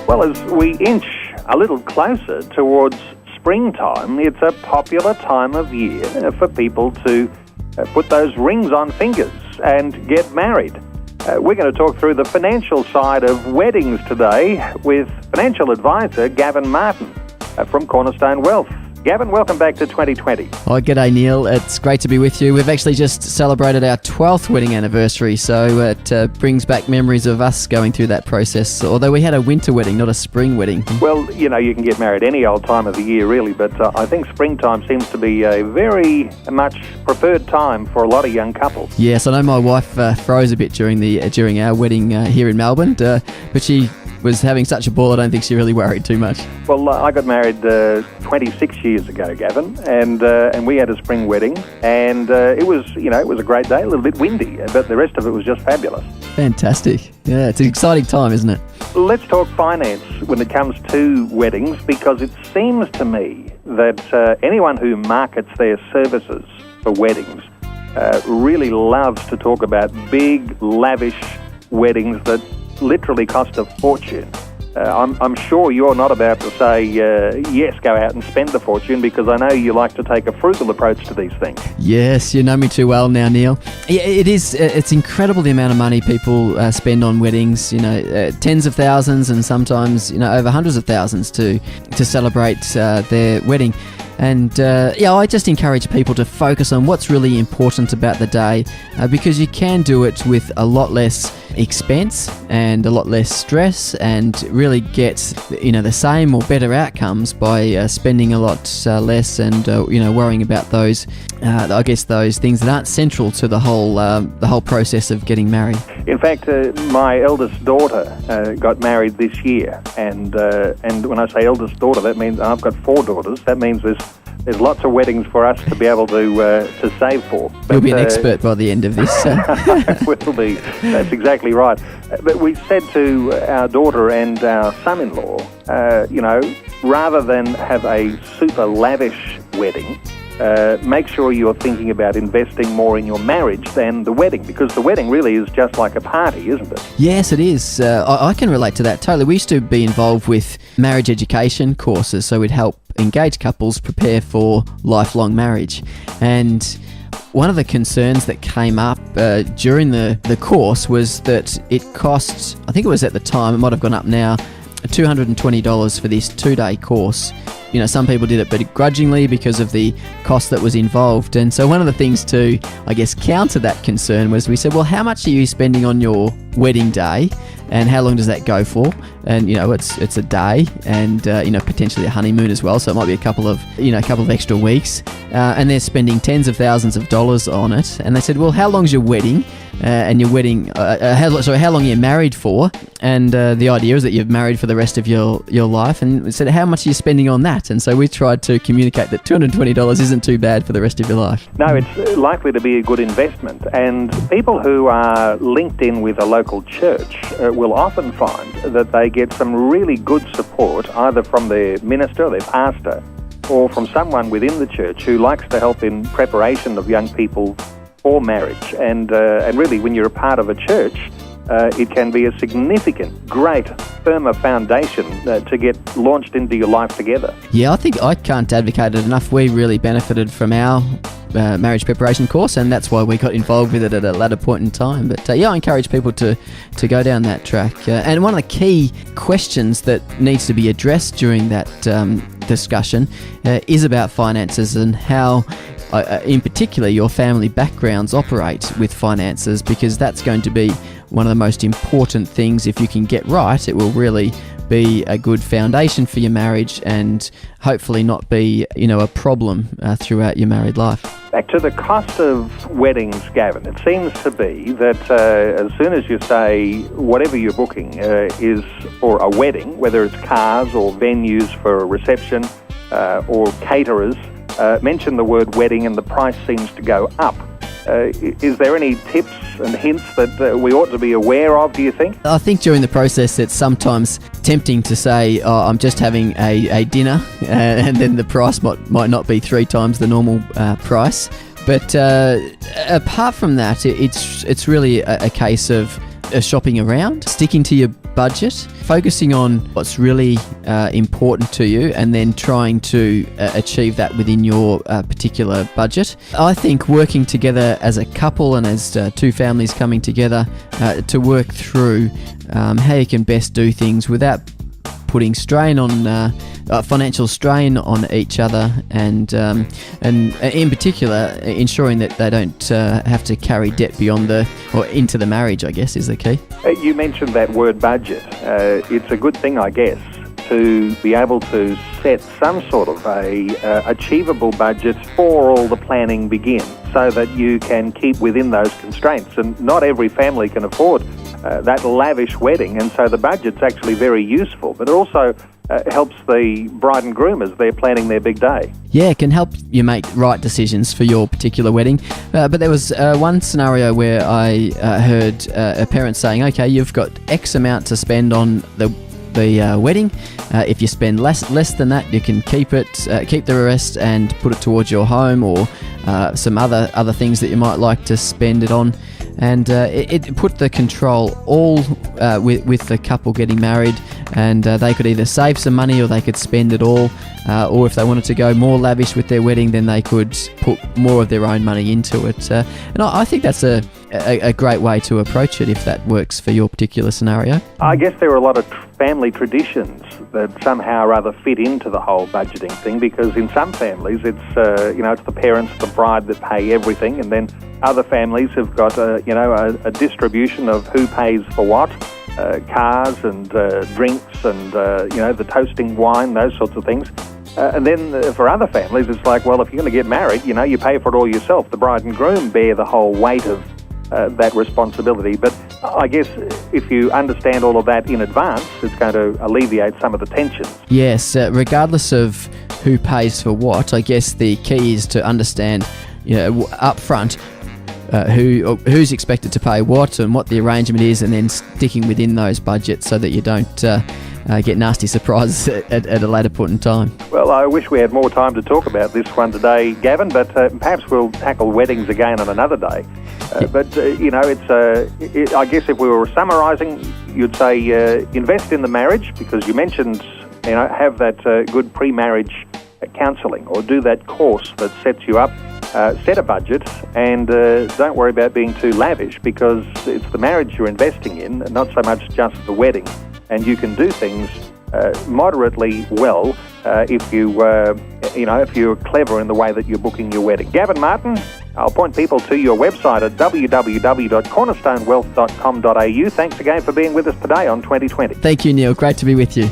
Well, as we inch a little closer towards springtime, it's a popular time of year for people to put those rings on fingers and get married. We're going to talk through the financial side of weddings today with financial advisor Gavin Martin from Cornerstone Wealth. Gavin, welcome back to 2020. Oh, g'day, Neil. It's great to be with you. We've actually just celebrated our 12th wedding anniversary, so it brings back memories of us going through that process, although we had a winter wedding, not a spring wedding. Well, you know, you can get married any old time of the year, really, but I think springtime seems to be a very much preferred time for a lot of young couples. Yes, I know my wife froze a bit during our wedding here in Melbourne, but she was having such a ball, I don't think she really worried too much. Well, I got married 26 years ago, Gavin, and we had a spring wedding, and it was a great day, a little bit windy, but the rest of it was just fabulous. Fantastic. Yeah, it's an exciting time, isn't it? Let's talk finance when it comes to weddings, because it seems to me that anyone who markets their services for weddings really loves to talk about big, lavish weddings that literally cost a fortune. I'm sure you're not about to say, yes, go out and spend the fortune, because I know you like to take a frugal approach to these things. Yes, you know me too well now, Neil. Yeah, it's incredible the amount of money people spend on weddings, tens of thousands and sometimes, over hundreds of thousands to celebrate their wedding. And I just encourage people to focus on what's really important about the day, because you can do it with a lot less expense and a lot less stress, and really get the same or better outcomes by spending a lot less and worrying about those those things that aren't central to the whole process of getting married. In fact, my eldest daughter got married this year, and when I say eldest daughter, that means I've got 4 daughters. That means there's lots of weddings for us to be able to save for. But, you'll be an expert by the end of this. Will be. That's exactly right. But we said to our daughter and our son-in-law, rather than have a super lavish wedding, make sure you're thinking about investing more in your marriage than the wedding, because the wedding really is just like a party, isn't it? Yes, it is. I can relate to that totally. We used to be involved with marriage education courses, so we'd help engaged couples prepare for lifelong marriage. And one of the concerns that came up during the course was that it costs, I think it was at the time, it might have gone up now, $220 for this 2-day course. Some people did it begrudgingly because of the cost that was involved. And so one of the things to, counter that concern was we said, well, how much are you spending on your wedding day, and how long does that go for? And it's a day, and potentially a honeymoon as well, so it might be a couple of extra weeks, and they're spending tens of thousands of dollars on it. And they said, well, how long's your wedding? And your wedding, how long are you married for? And the idea is that you're married for the rest of your life. And we said, how much are you spending on that? And so we tried to communicate that $220 isn't too bad for the rest of your life. No, it's likely to be a good investment. And people who are linked in with a local church will often find that they get some really good support, either from their minister, their pastor, or from someone within the church who likes to help in preparation of young people for marriage. And really, when you're a part of a church, it can be a significant, great, firmer foundation to get launched into your life together. Yeah, I think I can't advocate it enough. We really benefited from our marriage preparation course, and that's why we got involved with it at a later point in time. But I encourage people to go down that track. And one of the key questions that needs to be addressed during that discussion is about finances and how in particular your family backgrounds operate with finances, because that's going to be one of the most important things. If you can get right, it will really be a good foundation for your marriage, and hopefully not be a problem throughout your married life. Back to the cost of weddings, Gavin, it seems to be that as soon as you say whatever you're booking is for a wedding, whether it's cars or venues for a reception or caterers, mention the word wedding and the price seems to go up. Is there any tips and hints that we ought to be aware of, do you think? I think during the process it's sometimes tempting to say, I'm just having a dinner, and then the price might not be 3 times the normal price. But apart from that, it's really a case of shopping around, sticking to your budget, focusing on what's really important to you, and then trying to achieve that within your particular budget. I think working together as a couple and as two families coming together to work through how you can best do things without putting strain on financial strain on each other, and in particular ensuring that they don't have to carry debt beyond or into the marriage, I guess, is the key. You mentioned that word budget. It's a good thing, I guess, to be able to set some sort of a achievable budget before all the planning begins, so that you can keep within those constraints. And not every family can afford that lavish wedding, and so the budget's actually very useful, but it also helps the bride and groom as they're planning their big day. Yeah, it can help you make right decisions for your particular wedding. But there was one scenario where I heard a parent saying, okay, you've got X amount to spend on the wedding. If you spend less than that, you can keep the rest and put it towards your home or some other things that you might like to spend it on. And it put the control all with the couple getting married, and they could either save some money or they could spend it all, or if they wanted to go more lavish with their wedding, then they could put more of their own money into it. And I think that's a great way to approach it if that works for your particular scenario. I guess there are a lot of family traditions that somehow or other fit into the whole budgeting thing, because in some families it's it's the parents, the bride that pay everything, and then other families have got a distribution of who pays for what, cars and drinks and the toasting wine, those sorts of things. And then for other families, it's like, well, if you're going to get married, you pay for it all yourself. The bride and groom bear the whole weight of that responsibility. But I guess if you understand all of that in advance, it's going to alleviate some of the tensions. Yes, regardless of who pays for what, I guess the key is to understand, up front, who's expected to pay what and what the arrangement is, and then sticking within those budgets so that you don't get nasty surprises at a later point in time. Well, I wish we had more time to talk about this one today, Gavin, but perhaps we'll tackle weddings again on another day. But, I guess if we were summarising, you'd say invest in the marriage, because you mentioned, have that good pre-marriage counselling, or do that course that sets you up. Set a budget, and don't worry about being too lavish, because it's the marriage you're investing in, not so much just the wedding. And you can do things moderately well if you're clever in the way that you're booking your wedding. Gavin Martin, I'll point people to your website at www.cornerstonewealth.com.au. Thanks again for being with us today on 2020. Thank you, Neil. Great to be with you.